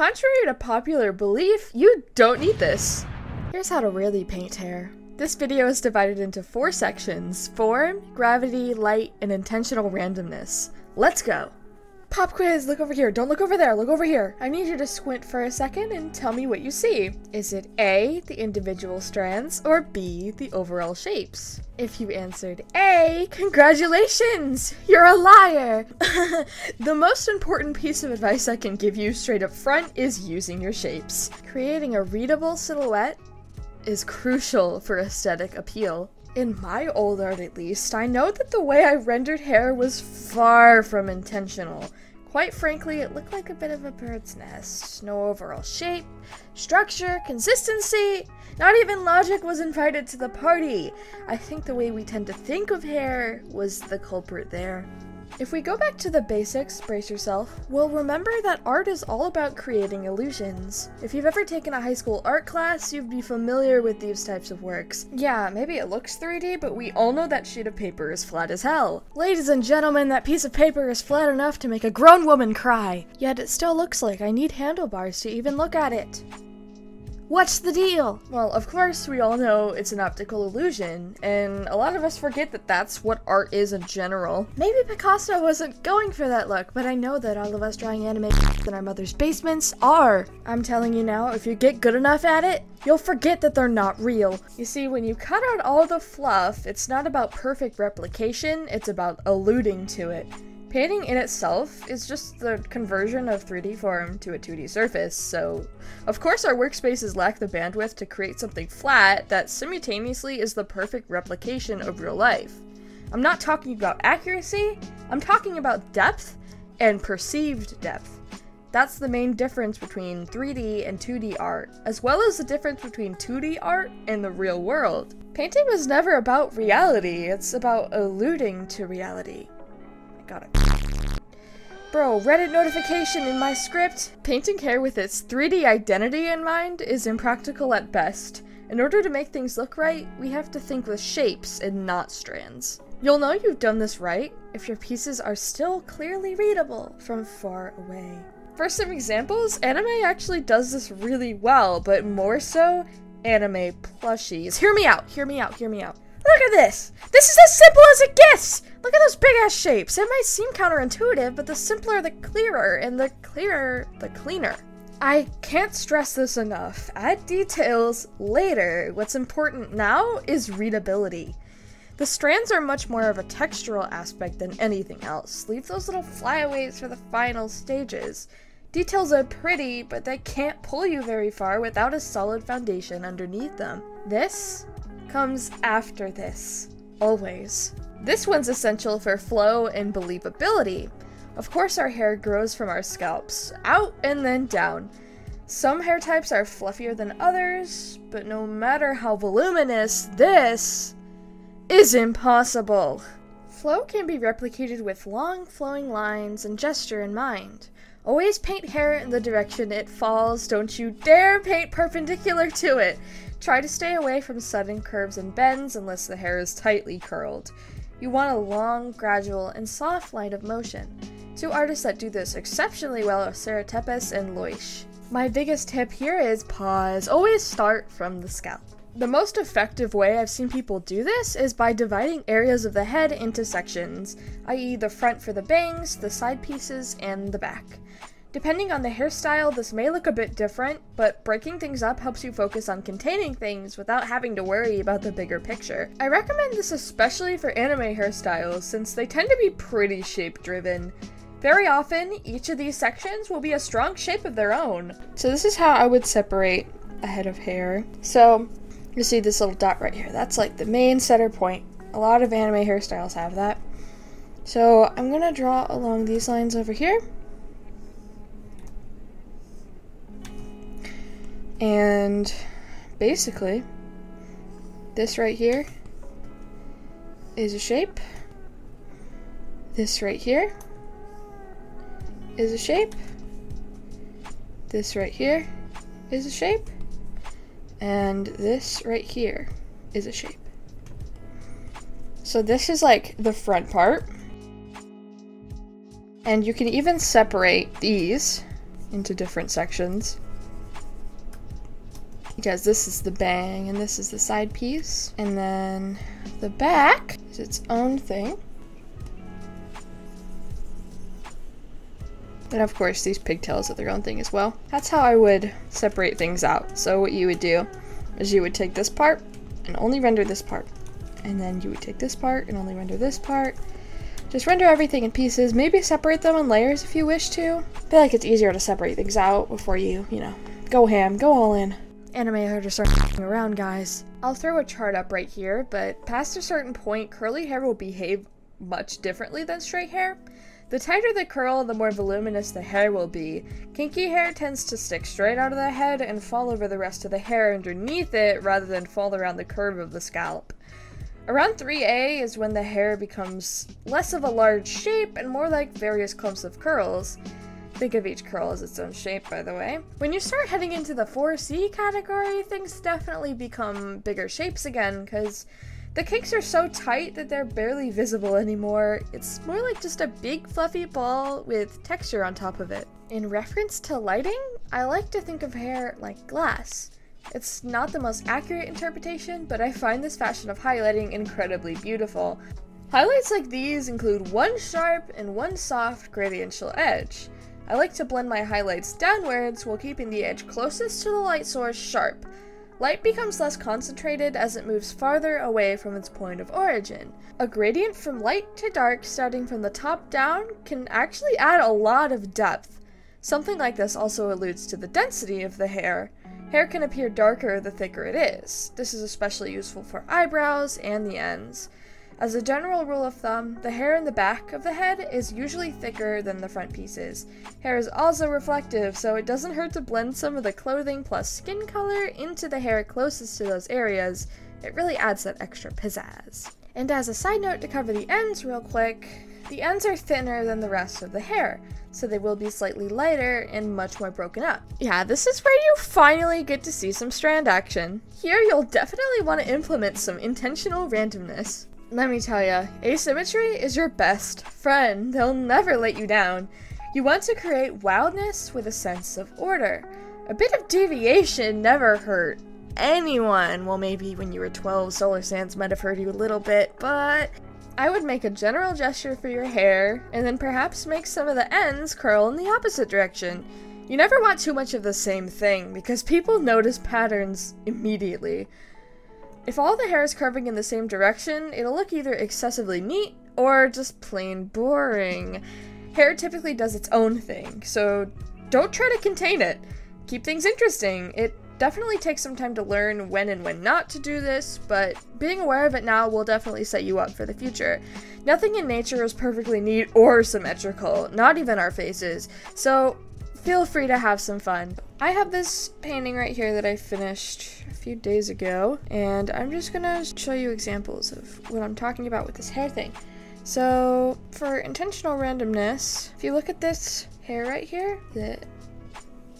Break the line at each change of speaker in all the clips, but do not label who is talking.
Contrary to popular belief, you don't need this. Here's how to really paint hair. This video is divided into 4 sections: form, gravity, light, and intentional randomness. Let's go! Pop quiz, look over here. Don't look over there, look over here. I need you to squint for a second and tell me what you see. Is it A, the individual strands, or B, the overall shapes? If you answered A, congratulations! You're a liar! The most important piece of advice I can give you straight up front is using your shapes. Creating a readable silhouette is crucial for aesthetic appeal. In my old art at least, I know that the way I rendered hair was far from intentional. Quite frankly, it looked like a bit of a bird's nest. No overall shape, structure, consistency, not even logic was invited to the party. I think the way we tend to think of hair was the culprit there. If we go back to the basics, brace yourself, we'll remember that art is all about creating illusions. If you've ever taken a high school art class, you'd be familiar with these types of works. Yeah, maybe it looks 3D, but we all know that sheet of paper is flat as hell. Ladies and gentlemen, that piece of paper is flat enough to make a grown woman cry. Yet it still looks like I need handlebars to even look at it. What's the deal? Well, of course, we all know it's an optical illusion, and a lot of us forget that that's what art is in general. Maybe Picasso wasn't going for that look, but I know that all of us drawing anime in our mother's basements are. I'm telling you now, if you get good enough at it, you'll forget that they're not real. You see, when you cut out all the fluff, it's not about perfect replication, it's about alluding to it. Painting in itself is just the conversion of 3D form to a 2D surface, so of course our workspaces lack the bandwidth to create something flat that simultaneously is the perfect replication of real life. I'm not talking about accuracy, I'm talking about depth and perceived depth. That's the main difference between 3D and 2D art, as well as the difference between 2D art and the real world. Painting was never about reality, it's about alluding to reality. Got it. Bro, Reddit notification in my script. Painting hair with its 3D identity in mind is impractical at best. In order to make things look right, we have to think with shapes and not strands. You'll know you've done this right if your pieces are still clearly readable from far away. For some examples, anime actually does this really well, but more so anime plushies. Hear me out, hear me out, hear me out. Look at this! This is as simple as it gets! Look at those big-ass shapes! It might seem counterintuitive, but the simpler the clearer, and the clearer the cleaner. I can't stress this enough. Add details later. What's important now is readability. The strands are much more of a textural aspect than anything else. Leave those little flyaways for the final stages. Details are pretty, but they can't pull you very far without a solid foundation underneath them. This comes after this, always. This one's essential for flow and believability. Of course our hair grows from our scalps, out and then down. Some hair types are fluffier than others, but no matter how voluminous, this is impossible. Flow can be replicated with long flowing lines and gesture in mind. Always paint hair in the direction it falls, don't you dare paint perpendicular to it. Try to stay away from sudden curves and bends unless the hair is tightly curled. You want a long, gradual, and soft line of motion. 2 artists that do this exceptionally well are Sarah Tepes and Loish. My biggest tip here is pause. Always start from the scalp. The most effective way I've seen people do this is by dividing areas of the head into sections, i.e. the front for the bangs, the side pieces, and the back. Depending on the hairstyle, this may look a bit different, but breaking things up helps you focus on containing things without having to worry about the bigger picture. I recommend this especially for anime hairstyles, since they tend to be pretty shape-driven. Very often, each of these sections will be a strong shape of their own. So this is how I would separate a head of hair. So, you see this little dot right here, that's like the main center point. A lot of anime hairstyles have that. So I'm gonna draw along these lines over here. And basically, this right here is a shape. This right here is a shape. This right here is a shape. And this right here is a shape. So this is like the front part. And you can even separate these into different sections. Because this is the bang and this is the side piece. And then the back is its own thing. And of course these pigtails are their own thing as well. That's how I would separate things out. So what you would do is you would take this part and only render this part. And then you would take this part and only render this part. Just render everything in pieces, maybe separate them in layers if you wish to. I feel like it's easier to separate things out before you know, go ham, go all in. Anime artists are f***ing around, guys. I'll throw a chart up right here, but past a certain point, curly hair will behave much differently than straight hair. The tighter the curl, the more voluminous the hair will be. Kinky hair tends to stick straight out of the head and fall over the rest of the hair underneath it rather than fall around the curve of the scalp. Around 3A is when the hair becomes less of a large shape and more like various clumps of curls. Think of each curl as its own shape, by the way. When you start heading into the 4C category, things definitely become bigger shapes again, because the kinks are so tight that they're barely visible anymore. It's more like just a big fluffy ball with texture on top of it. In reference to lighting, I like to think of hair like glass. It's not the most accurate interpretation, but I find this fashion of highlighting incredibly beautiful. Highlights like these include one sharp and one soft gradiential edge. I like to blend my highlights downwards while keeping the edge closest to the light source sharp. Light becomes less concentrated as it moves farther away from its point of origin. A gradient from light to dark starting from the top down can actually add a lot of depth. Something like this also alludes to the density of the hair. Hair can appear darker the thicker it is. This is especially useful for eyebrows and the ends. As a general rule of thumb, the hair in the back of the head is usually thicker than the front pieces. Hair is also reflective, so it doesn't hurt to blend some of the clothing plus skin color into the hair closest to those areas. It really adds that extra pizzazz. And as a side note to cover the ends real quick, the ends are thinner than the rest of the hair, so they will be slightly lighter and much more broken up. Yeah, this is where you finally get to see some strand action. Here you'll definitely want to implement some intentional randomness. Let me tell ya, asymmetry is your best friend. They'll never let you down. You want to create wildness with a sense of order. A bit of deviation never hurt anyone. Well, maybe when you were 12, Solar Sands might have hurt you a little bit, but I would make a general gesture for your hair, and then perhaps make some of the ends curl in the opposite direction. You never want too much of the same thing, because people notice patterns immediately. If all the hair is curving in the same direction, it'll look either excessively neat or just plain boring. Hair typically does its own thing, so don't try to contain it. Keep things interesting. It definitely takes some time to learn when and when not to do this, but being aware of it now will definitely set you up for the future. Nothing in nature is perfectly neat or symmetrical, not even our faces, so feel free to have some fun. I have this painting right here that I finished a few days ago, and I'm just gonna show you examples of what I'm talking about with this hair thing. So, for intentional randomness, if you look at this hair right here,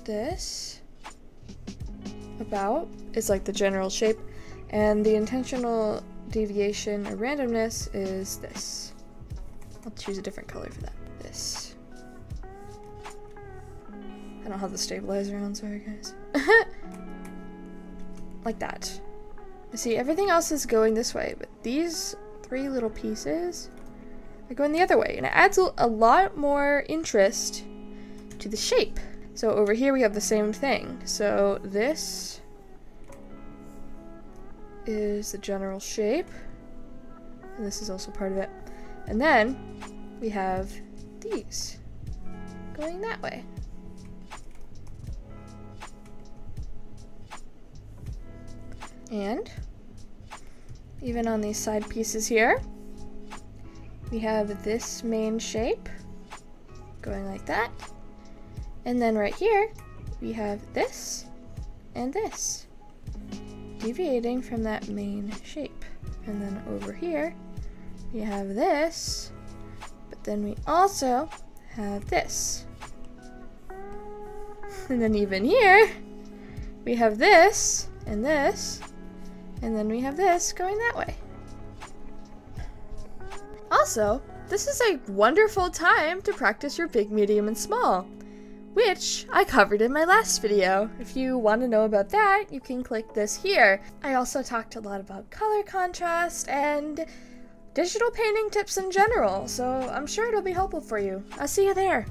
this about is like the general shape, and the intentional deviation or randomness is this. I'll choose a different color for that. This. I don't have the stabilizer on, sorry guys. Like that. See, everything else is going this way, but these three little pieces are going the other way, and it adds a lot more interest to the shape. So over here we have the same thing. So this is the general shape, and this is also part of it. And then we have these going that way. And even on these side pieces here, we have this main shape going like that. And then right here, we have this and this deviating from that main shape. And then over here, we have this, but then we also have this. And then even here, we have this and this, and then we have this going that way. Also, this is a wonderful time to practice your big, medium, and small. which I covered in my last video. If you want to know about that, you can click this here. I also talked a lot about color contrast and digital painting tips in general, so I'm sure it'll be helpful for you. I'll see you there.